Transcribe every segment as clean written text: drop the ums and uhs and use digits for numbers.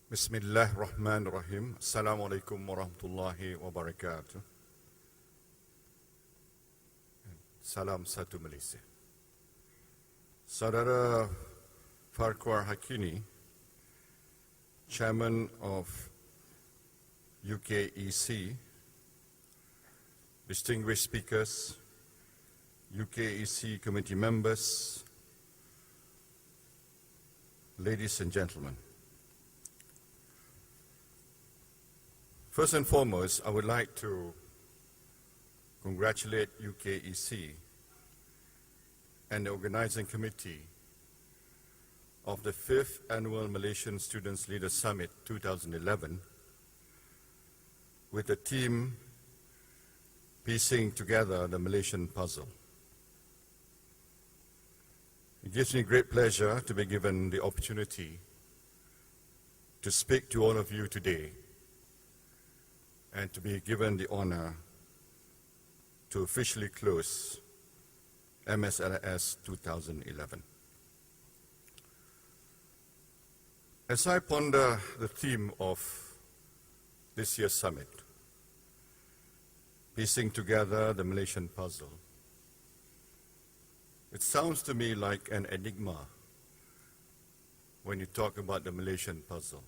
Bismillahirrahmanirrahim. Assalamualaikum warahmatullahi wabarakatuh. Salam satu Malaysia. Saudara Farquhar Hakini, Chairman of UKEC, distinguished speakers, UKEC committee members, ladies and gentlemen. First and foremost, I would like to congratulate UKEC and the organizing committee of the 5th Annual Malaysian Students Leaders Summit 2011 with the team piecing together the Malaysian puzzle. It gives me great pleasure to be given the opportunity to speak to all of you today and to be given the honor to officially close MSLS 2011. As I ponder the theme of this year's summit, piecing together the Malaysian puzzle, it sounds to me like an enigma when you talk about the Malaysian puzzle.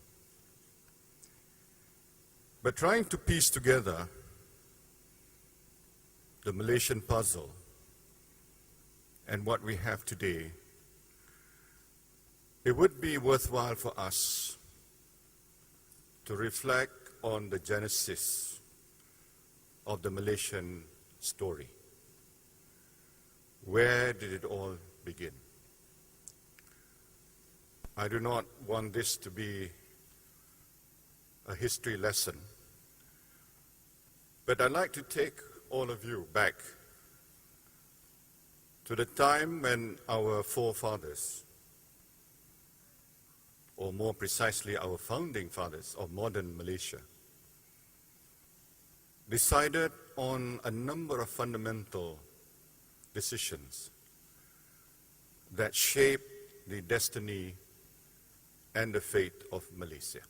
But trying to piece together the Malaysian puzzle and what we have today, it would be worthwhile for us to reflect on the genesis of the Malaysian story. Where did it all begin? I do not want this to be a history lesson, but I'd like to take all of you back to the time when our forefathers, or more precisely our founding fathers of modern Malaysia, decided on a number of fundamental decisions that shaped the destiny and the fate of Malaysia.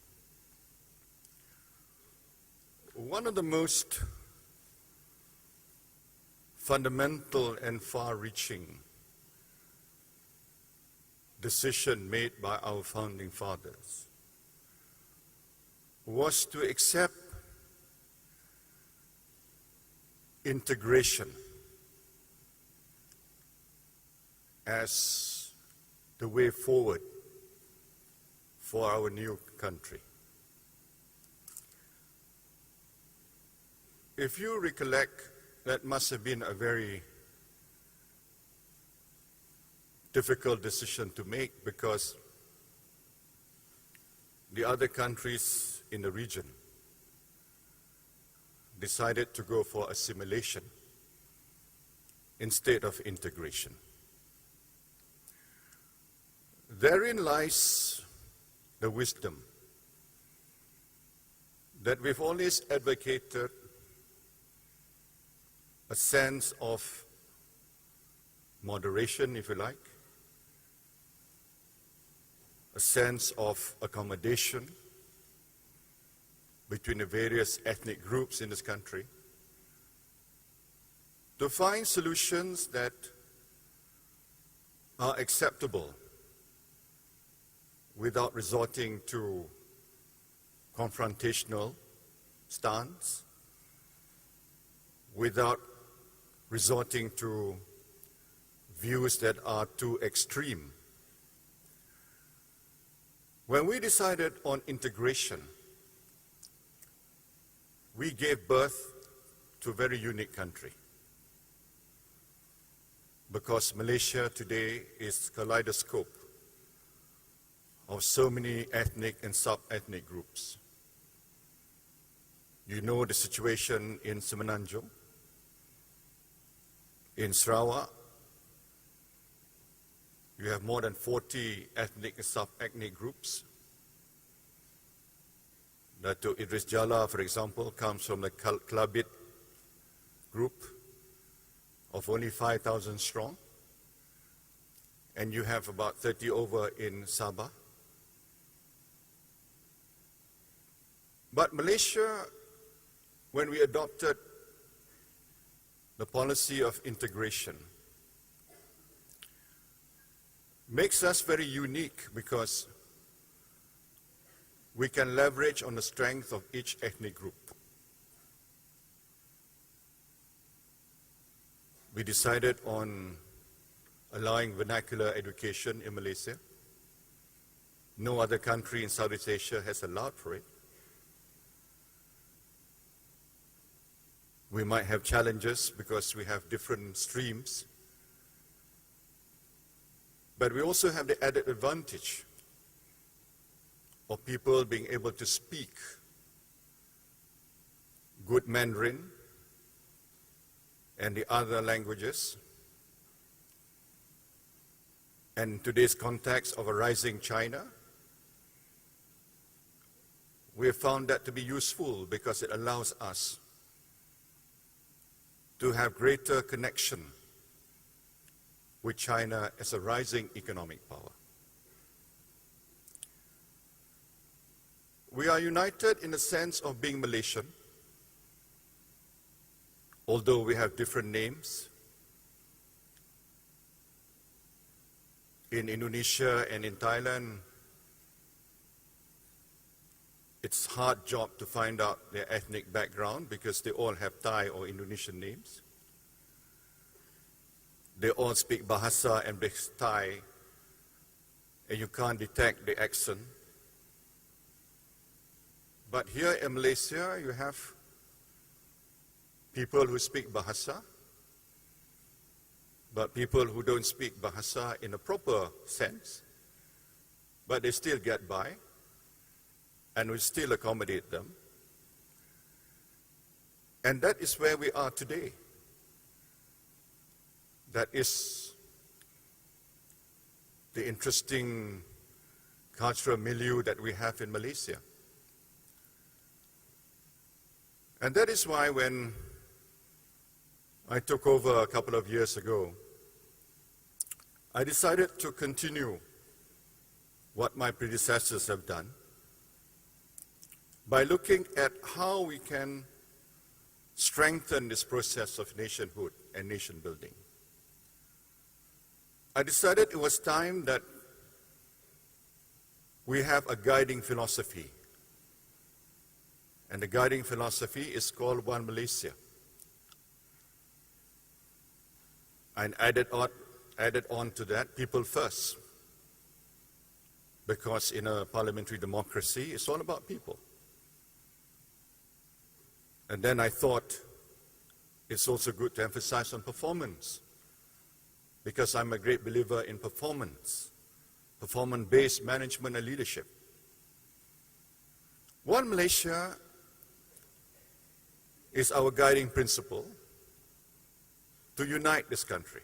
One of the most fundamental and far-reaching decision made by our founding fathers was to accept integration as the way forward for our new country. If you recollect, that must have been a very difficult decision to make because the other countries in the region decided to go for assimilation instead of integration. Therein lies the wisdom that we've always advocated a sense of moderation, if you like, a sense of accommodation between the various ethnic groups in this country, to find solutions that are acceptable without resorting to confrontational stance, without resorting to views that are too extreme. When we decided on integration, we gave birth to a very unique country, because Malaysia today is a kaleidoscope of so many ethnic and sub-ethnic groups. You know the situation in Semenanjung, in Sarawak. You have more than 40 ethnic and sub-ethnic groups. Datuk Idris Jala, for example, comes from the Klabit group of only 5,000 strong. And you have about 30 over in Sabah. But Malaysia, when we adopted the policy of integration, makes us very unique because we can leverage on the strength of each ethnic group. We decided on allowing vernacular education in Malaysia. No other country in Southeast Asia has allowed for it. We might have challenges because we have different streams, but we also have the added advantage of people being able to speak good Mandarin and the other languages. And in today's context of a rising China, we have found that to be useful because it allows us to have greater connection with China as a rising economic power. We are united in the sense of being Malaysian, although we have different names. In Indonesia and in Thailand, it's a hard job to find out their ethnic background because they all have Thai or Indonesian names. They all speak Bahasa and Thai, and you can't detect the accent. But here in Malaysia, you have people who speak Bahasa, but people who don't speak Bahasa in a proper sense, but they still get by, and we still accommodate them. And that is where we are today. That is the interesting cultural milieu that we have in Malaysia. And that is why when I took over a couple of years ago, I decided to continue what my predecessors have done by looking at how we can strengthen this process of nationhood and nation building. I decided it was time that we have a guiding philosophy. And the guiding philosophy is called One Malaysia. And added on to that, people first. Because in a parliamentary democracy, it's all about people. And then I thought it's also good to emphasize on performance, because I'm a great believer in performance-based management and leadership. One Malaysia is our guiding principle to unite this country.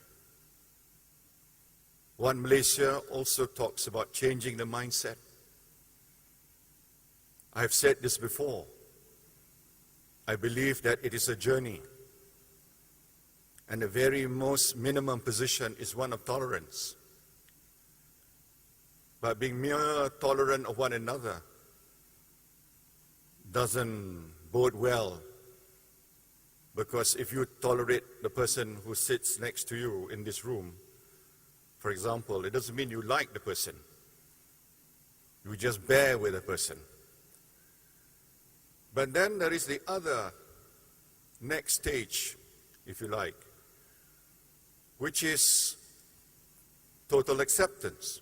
One Malaysia also talks about changing the mindset. I have said this before. I believe that it is a journey, and the very most minimum position is one of tolerance. But being mere tolerant of one another doesn't bode well, because if you tolerate the person who sits next to you in this room, for example, it doesn't mean you like the person. You just bear with the person. But then there is the other next stage, if you like, which is total acceptance.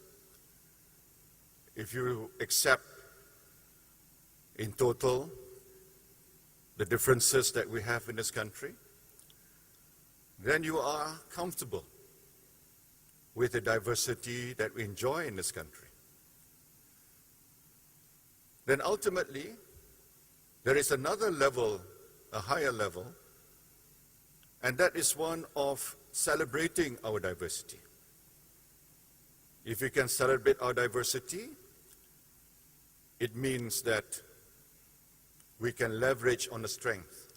If you accept in total the differences that we have in this country, then you are comfortable with the diversity that we enjoy in this country. Then ultimately, there is another level, a higher level, and that is one of celebrating our diversity. If we can celebrate our diversity, it means that we can leverage on the strength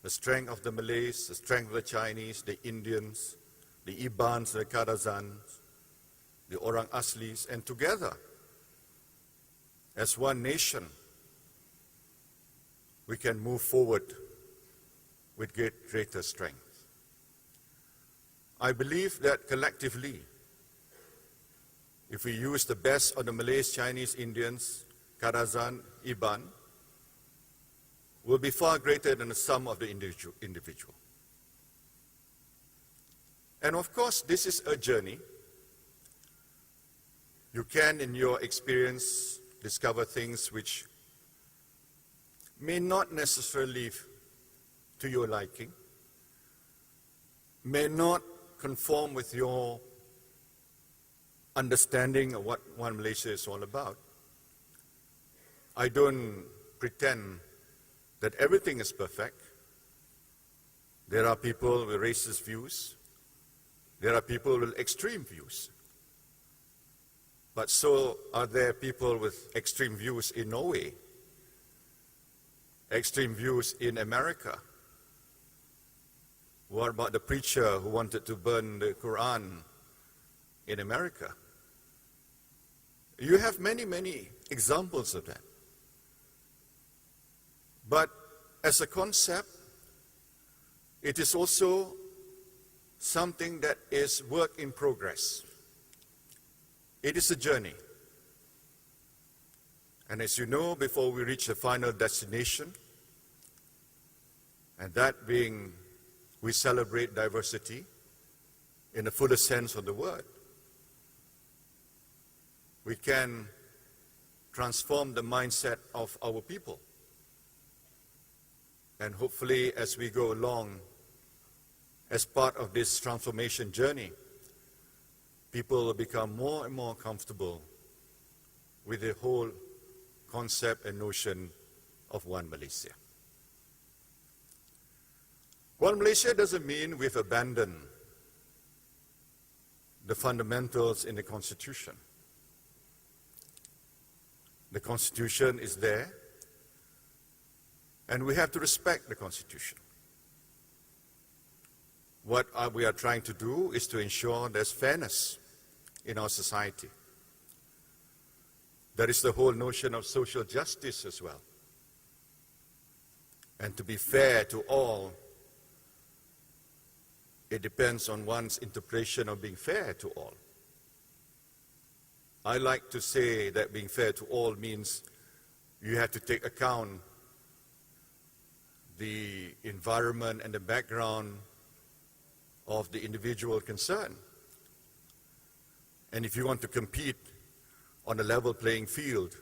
of the Malays, the strength of the Chinese, the Indians, the Ibans, the Kadazans, the Orang Aslis, and together, as one nation, we can move forward with greater strength. I believe that collectively, if we use the best of the Malays, Chinese, Indians, Kadazan, Iban, will be far greater than the sum of the individual. And of course, this is a journey. You can, in your experience, discover things which may not necessarily to your liking, may not conform with your understanding of what One Malaysia is all about. I don't pretend that everything is perfect. There are people with racist views. There are people with extreme views. But so are there people with extreme views in Norway, extreme views in America. What about the preacher who wanted to burn the Quran in America? You have many, many examples of that. But as a concept, it is also something that is work in progress. It is a journey. And as you know, before we reach the final destination, and that being we celebrate diversity in the fullest sense of the word, we can transform the mindset of our people. And hopefully, as we go along, as part of this transformation journey, people will become more and more comfortable with the whole concept and notion of One Malaysia. One Malaysia doesn't mean we've abandoned the fundamentals in the Constitution. The Constitution is there, and we have to respect the Constitution. What we are trying to do is to ensure there's fairness in our society. There is the whole notion of social justice as well. And to be fair to all, it depends on one's interpretation of being fair to all. I like to say that being fair to all means you have to take account the environment and the background of the individual concerned. And if you want to compete on a level playing field,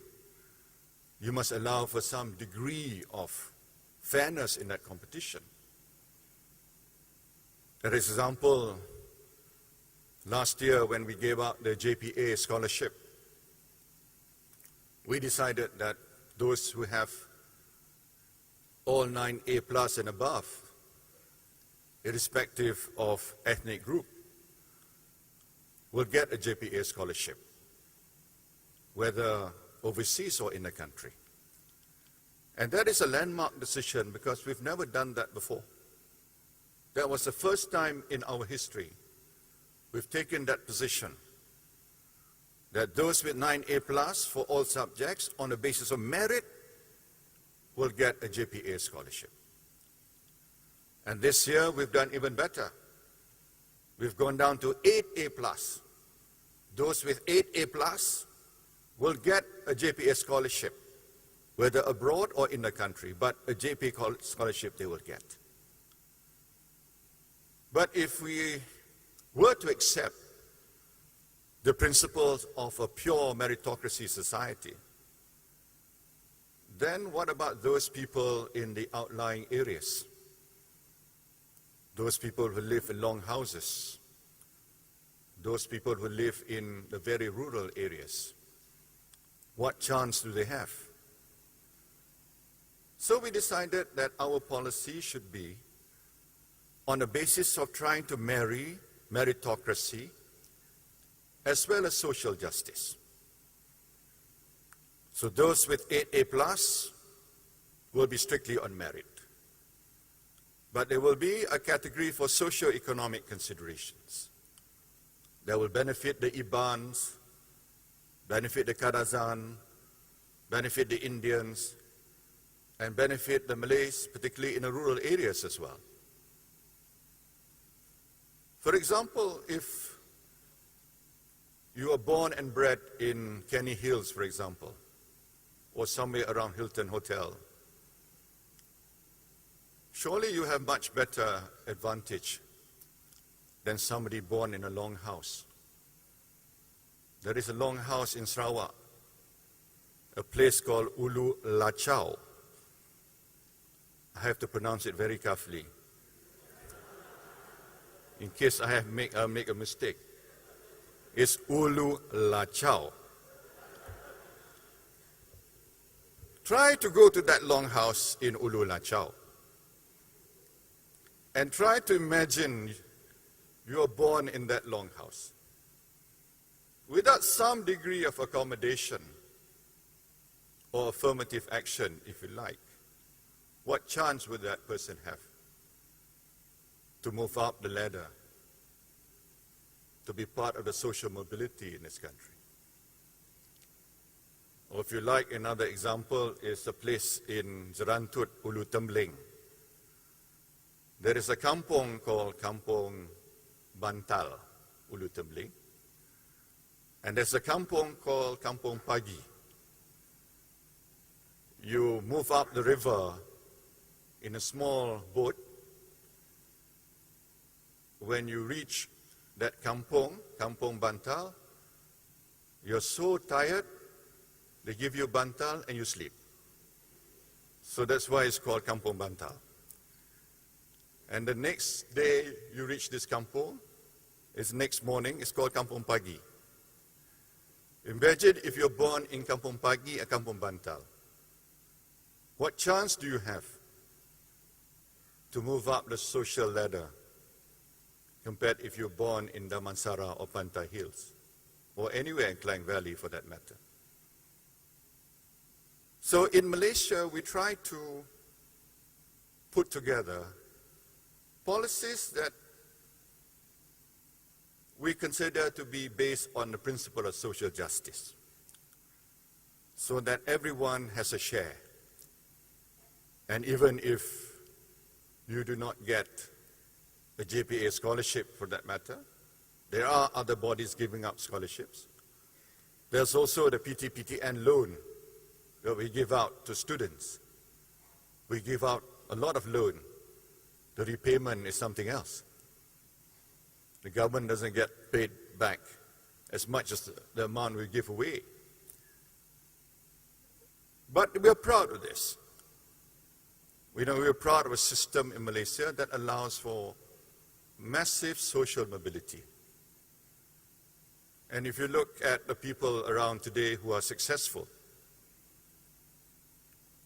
you must allow for some degree of fairness in that competition. For example, last year when we gave out the JPA scholarship, we decided that those who have all 9 A+ and above, irrespective of ethnic group, will get a JPA scholarship, whether overseas or in the country. And that is a landmark decision because we've never done that before. That was the first time in our history we've taken that position, that those with 9 A+ for all subjects on the basis of merit will get a JPA scholarship. And this year we've done even better. We've gone down to 8 A+. Those with 8 A+ will get a JPA scholarship, whether abroad or in the country, but a JPA scholarship they will get. But if we were to accept the principles of a pure meritocracy society, then what about those people in the outlying areas? Those people who live in long houses, those people who live in the very rural areas. What chance do they have? So we decided that our policy should be on the basis of trying to marry meritocracy as well as social justice. So those with 8 A+ will be strictly on merit. But there will be a category for socio-economic considerations that will benefit the Ibans, benefit the Kadazan, benefit the Indians, and benefit the Malays, particularly in the rural areas as well. For example, if you are born and bred in Kenny Hills, for example, or somewhere around Hilton Hotel, surely you have much better advantage than somebody born in a longhouse. There is a longhouse in Sarawak, a place called Ulu Lachau. I have to pronounce it very carefully, in case I make a mistake. It's Ulu Lachau. Try to go to that longhouse in Ulu Lachau and try to imagine you are born in that longhouse. Without some degree of accommodation or affirmative action, if you like, what chance would that person have to move up the ladder, to be part of the social mobility in this country? Or if you like, another example is a place in Zerantut, Ulu Tembling. There is a kampong called Kampong Bantal, Ulu Tembling. And there's a kampong called Kampong Pagi. You move up the river in a small boat. When you reach that kampong, Kampong Bantal, you're so tired, they give you bantal and you sleep. So that's why it's called Kampong Bantal. And the next day you reach this kampong, it's next morning, it's called Kampong Pagi. Imagine if you're born in Kampong Pagi or Kampong Bantal. What chance do you have to move up the social ladder compared if you're born in Damansara or Pantai Hills, or anywhere in Klang Valley for that matter? So in Malaysia, we try to put together policies that we consider to be based on the principle of social justice, so that everyone has a share. And even if you do not get a JPA scholarship for that matter, there are other bodies giving up scholarships. There's also the PTPTN loan that we give out to students. We give out a lot of loan. The repayment is something else. The government doesn't get paid back as much as the amount we give away. But we're proud of this. We're proud of a system in Malaysia that allows for massive social mobility. And if you look at the people around today who are successful,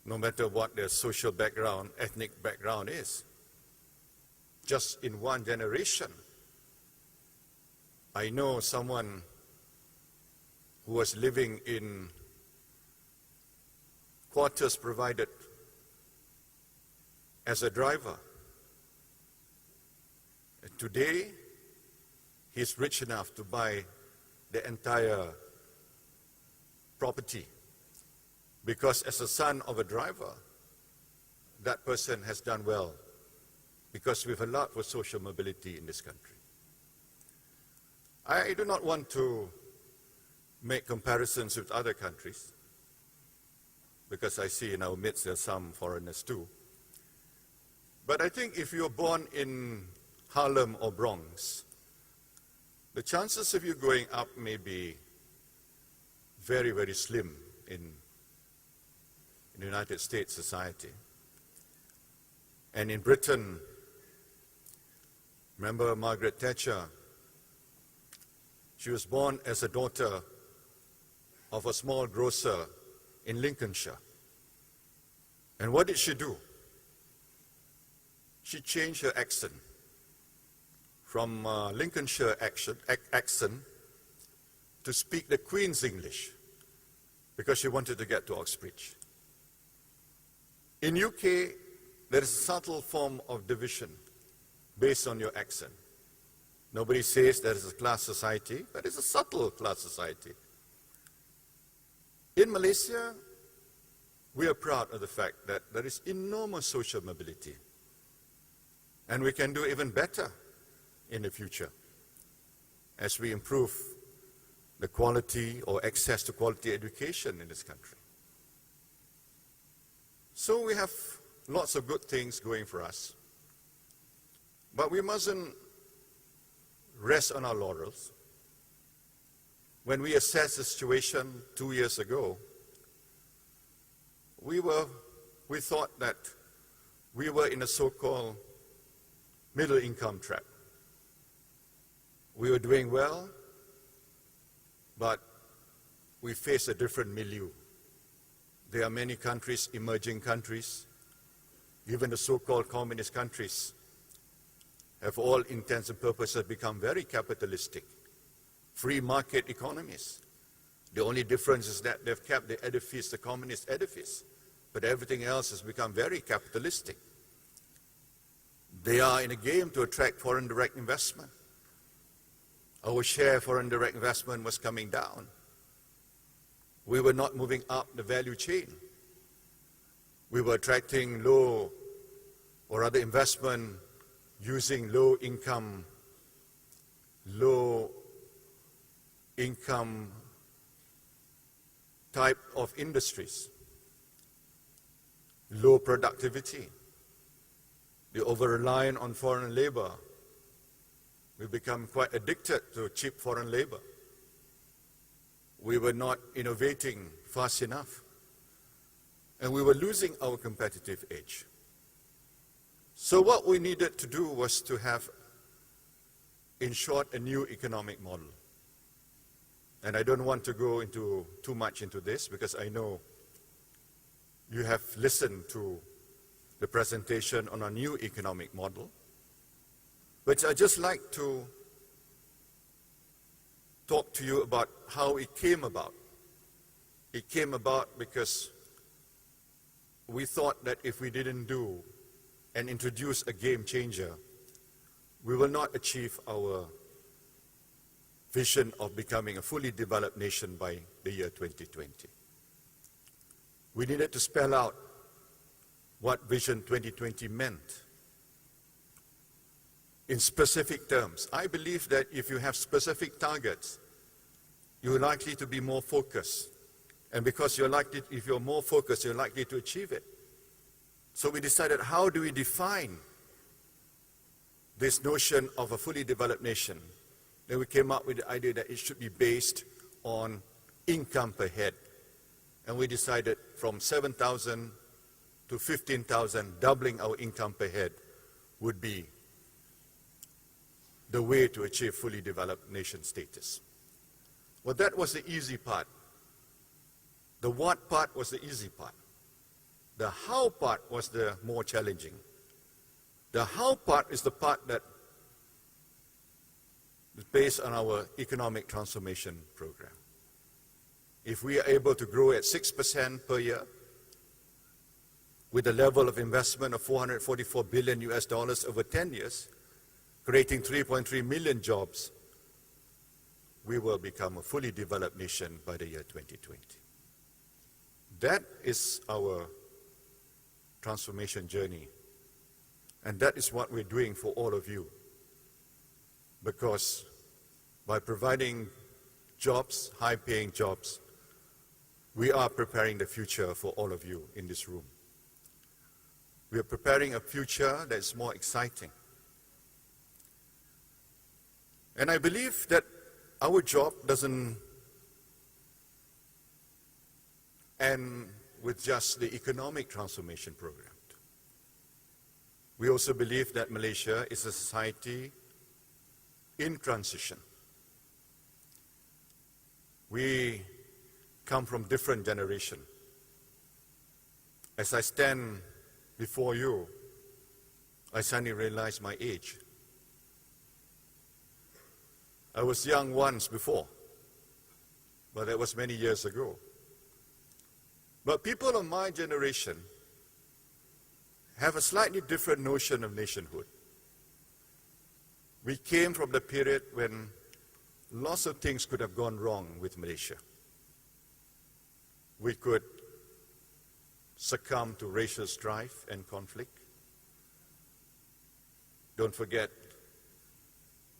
no matter what their social background, ethnic background is, just in one generation, I know someone who was living in quarters provided as a driver. And today, he's rich enough to buy the entire property, because as a son of a driver, that person has done well, because we've allowed for social mobility in this country. I do not want to make comparisons with other countries, because I see in our midst there are some foreigners too. But I think if you're born in Harlem or Bronx, the chances of you growing up may be very, very slim in the United States society. And in Britain, remember Margaret Thatcher? She was born as a daughter of a small grocer in Lincolnshire. And what did she do? She changed her accent from Lincolnshire accent to speak the Queen's English, because she wanted to get to Oxbridge. In UK, there is a subtle form of division based on your accent. Nobody says there is a class society, but it's a subtle class society. In Malaysia, We are proud of the fact that there is enormous social mobility, and we can do even better in the future as we improve the quality or access to quality education in this country. So we have lots of good things going for us, but we mustn't rest on our laurels. When we assessed the situation 2 years ago, we thought that we were in a so-called middle income trap. We were doing well, but we face a different milieu. There are many countries, emerging countries, even the so-called communist countries, have all intents and purposes become very capitalistic, free market economies. The only difference is that they've kept the edifice, the communist edifice, but everything else has become very capitalistic. They are in a game to attract foreign direct investment. Our share of foreign direct investment was coming down. We were not moving up the value chain. We were attracting low or other investment using low income type of industries, low productivity. They over-reliant on foreign labor. We become quite addicted to cheap foreign labor. We were not innovating fast enough, and we were losing our competitive edge. So what we needed to do was to have, in short, a new economic model. And I don't want to go into too much into this because I know you have listened to the presentation on a new economic model. But I'd just like to talk to you about how it came about. It came about because we thought that if we didn't do and introduce a game changer, we will not achieve our vision of becoming a fully developed nation by the year 2020. We needed to spell out what Vision 2020 meant in specific terms. I believe that if you have specific targets, you're likely to be more focused. And because if you're more focused, you're likely to achieve it. So we decided, how do we define this notion of a fully developed nation? Then we came up with the idea that it should be based on income per head. And we decided from 7,000 to 15,000, doubling our income per head would be the way to achieve fully developed nation status. Well, that was the easy part. The what part was the easy part. The how part was the more challenging. The how part is the part that is based on our economic transformation program. If we are able to grow at 6% per year, with a level of investment of $444 billion over 10 years, creating 3.3 million jobs, we will become a fully developed nation by the year 2020. That is our transformation journey. And that is what we're doing for all of you. Because by providing jobs, high-paying jobs, we are preparing the future for all of you in this room. We are preparing a future that is more exciting. And I believe that our job doesn't end with just the economic transformation program. We also believe that Malaysia is a society in transition. We come from different generations. As I stand before you, I suddenly realize my age. I was young once before, but that was many years ago. But people of my generation have a slightly different notion of nationhood. We came from the period when lots of things could have gone wrong with Malaysia. We could succumb to racial strife and conflict. Don't forget,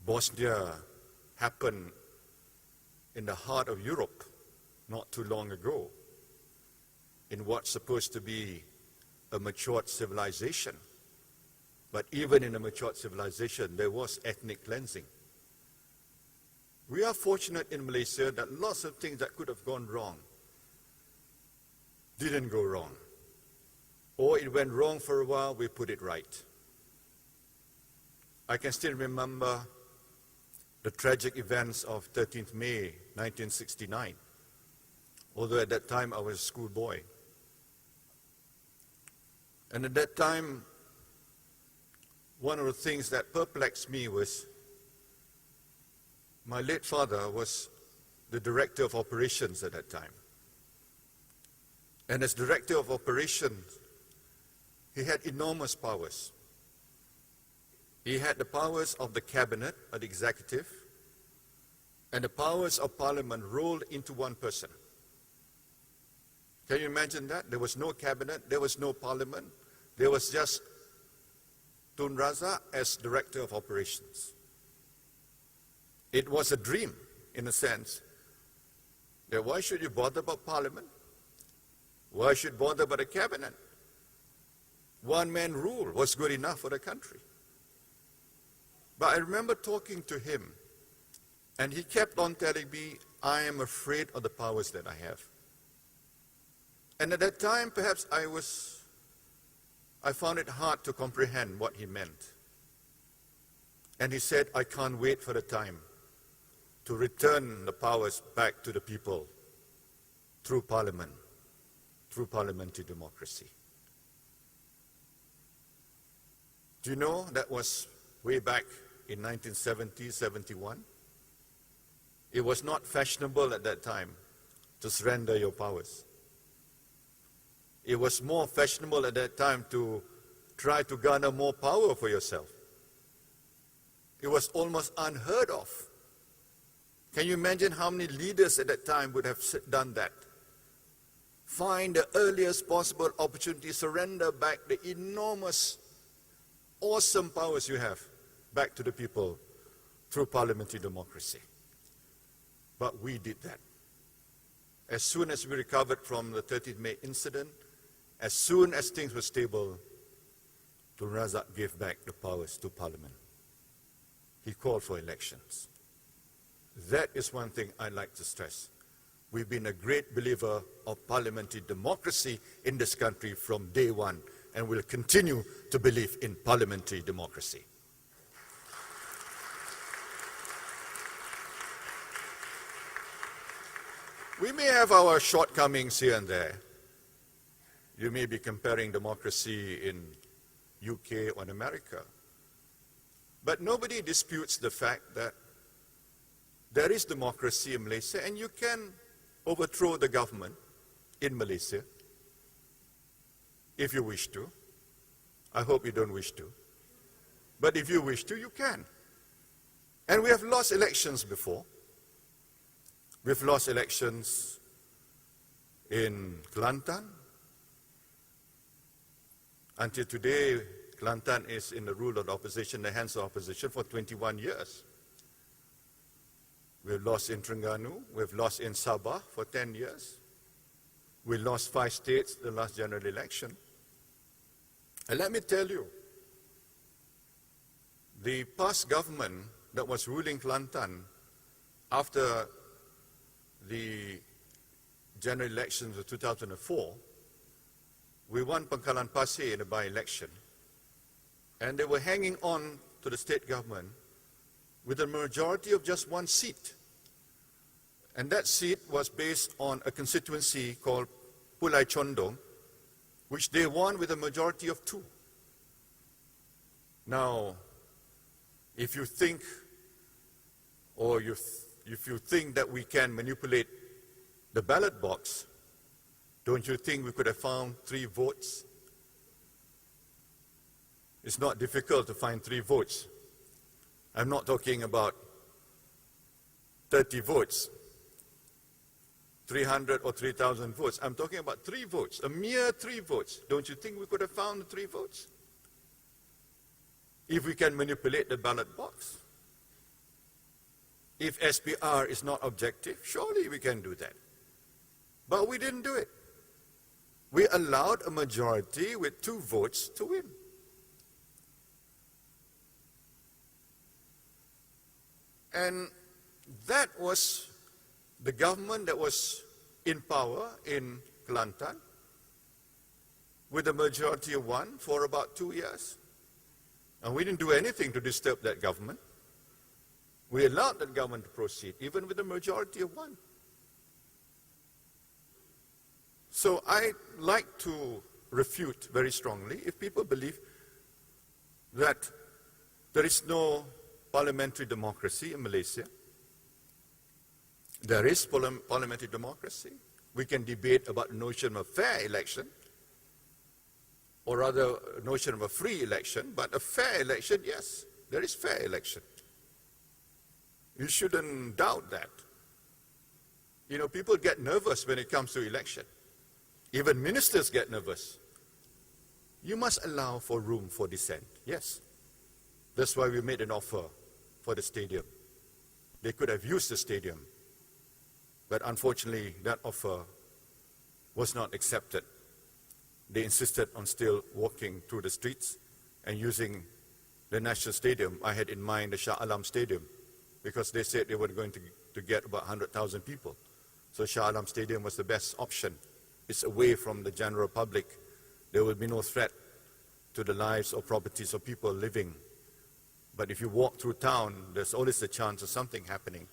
Bosnia happened in the heart of Europe not too long ago, in what's supposed to be a matured civilization. But even in a matured civilization, there was ethnic cleansing. We are fortunate in Malaysia that lots of things that could have gone wrong didn't go wrong. Or it went wrong for a while, we put it right. I can still remember the tragic events of 13th May 1969, although at that time I was a schoolboy. And at that time, one of the things that perplexed me was my late father was the director of operations at that time. And as director of operations, he had enormous powers. He had the powers of the cabinet, or the executive, and the powers of parliament rolled into one person. Can you imagine that? There was no cabinet, there was no parliament, there was just Tun Razak as director of operations. It was a dream, in a sense, that why should you bother about parliament? Why should you bother about a cabinet? One man rule was good enough for the country. But I remember talking to him, and he kept on telling me, I am afraid of the powers that I have. And at that time, perhaps I found it hard to comprehend what he meant. And he said, I can't wait for the time to return the powers back to the people through parliament, through parliamentary democracy. Do you know that was way back in 1970, 71? It was not fashionable at that time to surrender your powers. It was more fashionable at that time to try to garner more power for yourself. It was almost unheard of. Can you imagine how many leaders at that time would have done that? Find the earliest possible opportunity, surrender back the enormous, awesome powers you have back to the people through parliamentary democracy. But we did that. As soon as we recovered from the 13th May incident, as soon as things were stable, Tun Razak gave back the powers to parliament. He called for elections. That is one thing I'd like to stress. We've been a great believer of parliamentary democracy in this country from day one, and will continue to believe in parliamentary democracy. We may have our shortcomings here and there. You may be comparing democracy in UK or in America. But nobody disputes the fact that there is democracy in Malaysia, and you can overthrow the government in Malaysia if you wish to. I hope you don't wish to. But if you wish to, you can. And we have lost elections before. We've lost elections in Kelantan. Until today, Kelantan is in the rule of the opposition, the hands of opposition for 21 years. We've lost in Terengganu, we've lost in Sabah for 10 years. We lost 5 states the last general election. And let me tell you, the past government that was ruling Kelantan after the general elections of 2004, we won Pangkalan Pasir in a by-election. And they were hanging on to the state government with a majority of just 1 seat. And that seat was based on a constituency called Pulai Condong, which they won with a majority of 2. Now, if you think, if you think that we can manipulate the ballot box, don't you think we could have found 3 votes? It's not difficult to find 3 votes. I'm not talking about 30 votes. 300 or 3,000 votes. I'm talking about 3 votes, a mere 3 votes. Don't you think we could have found 3 votes? If we can manipulate the ballot box. If SPR is not objective, surely we can do that. But we didn't do it. We allowed a majority with 2 votes to win. And that was the government that was in power in Kelantan with a majority of 1 for about 2 years. And we didn't do anything to disturb that government. We allowed that government to proceed, even with a majority of 1. So I like to refute very strongly if people believe that there is no parliamentary democracy in Malaysia. There is parliamentary democracy. We can debate about the notion of a fair election, or rather a notion of a free election, but a fair election, yes, there is fair election. You shouldn't doubt that. You know, people get nervous when it comes to election. Even ministers get nervous. You must allow for room for dissent, yes. That's why we made an offer for the stadium. They could have used the stadium, but unfortunately that offer was not accepted. They insisted on still walking through the streets and using the National Stadium. I had in mind the Shah Alam Stadium, because they said they were going to get about 100,000 people. So Shah Alam Stadium was the best option. It's away from the general public. There will be no threat to the lives or properties of people living. But if you walk through town, there's always a chance of something happening.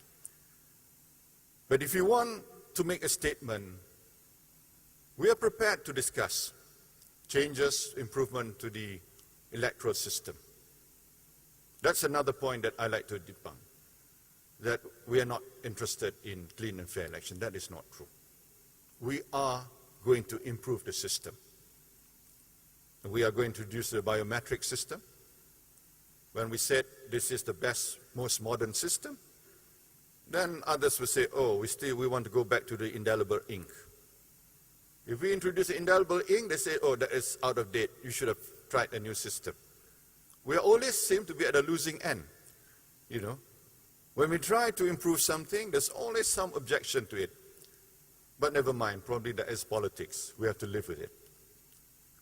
But if you want to make a statement, we are prepared to discuss changes, improvement to the electoral system. That's another point that I like to debunk, that we are not interested in clean and fair election. That is not true. We are going to improve the system. We are going to introduce the biometric system. When we said this is the best, most modern system, then others will say, oh, we want to go back to the indelible ink. If we introduce the indelible ink, they say, oh, that is out of date. You should have tried a new system. We always seem to be at a losing end, you know. When we try to improve something, there's always some objection to it. But never mind, probably that is politics. We have to live with it.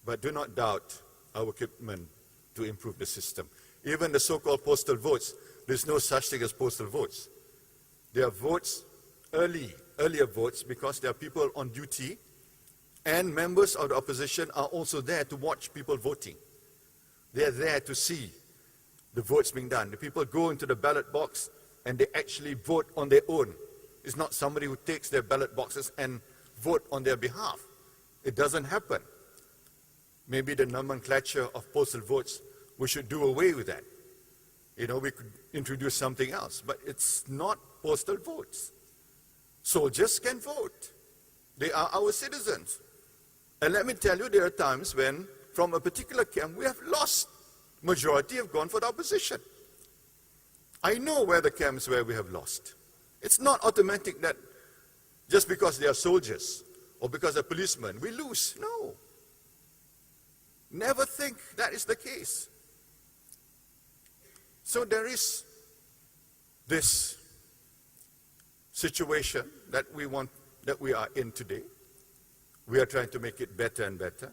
But do not doubt our commitment to improve the system. Even the so-called postal votes, there's no such thing as postal votes. There are votes, earlier votes, because there are people on duty, and members of the opposition are also there to watch people voting. They are there to see the votes being done. The people go into the ballot box and they actually vote on their own. It's not somebody who takes their ballot boxes and vote on their behalf. It doesn't happen. Maybe the nomenclature of postal votes, we should do away with that. You know, we could introduce something else, but it's not postal votes. Soldiers can vote. They are our citizens. And let me tell you, there are times when, from a particular camp, we have lost. Majority have gone for the opposition. I know where the camps where we have lost. It's not automatic that just because they are soldiers or because they're policemen, we lose. No. Never think that is the case. So there is this situation that we are in today. We are trying to make it better and better.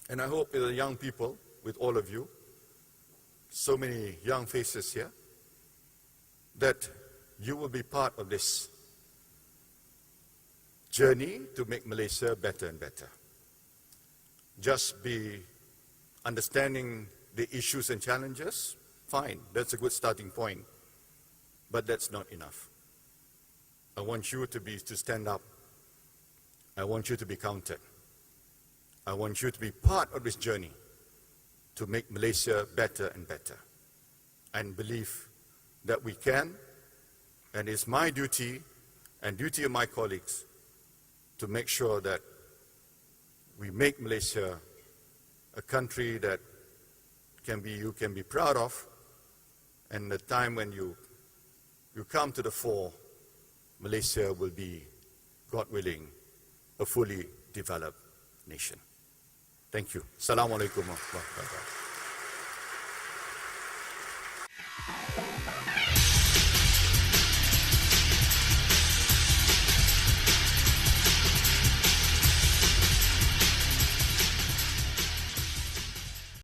And I hope the young people, with all of you, so many young faces here, that you will be part of this journey to make Malaysia better and better. Just be understanding the issues and challenges, fine, that's a good starting point, but that's not enough. I want you to stand up. I want you to be counted. I want you to be part of this journey to make Malaysia better and better, and believe that we can, and it's my duty and duty of my colleagues to make sure that we make Malaysia a country that you can be proud of, and the time when you come to the fore, Malaysia will be God willing, a fully developed nation. Thank you. Assalamu alaikum wa rahmatullah.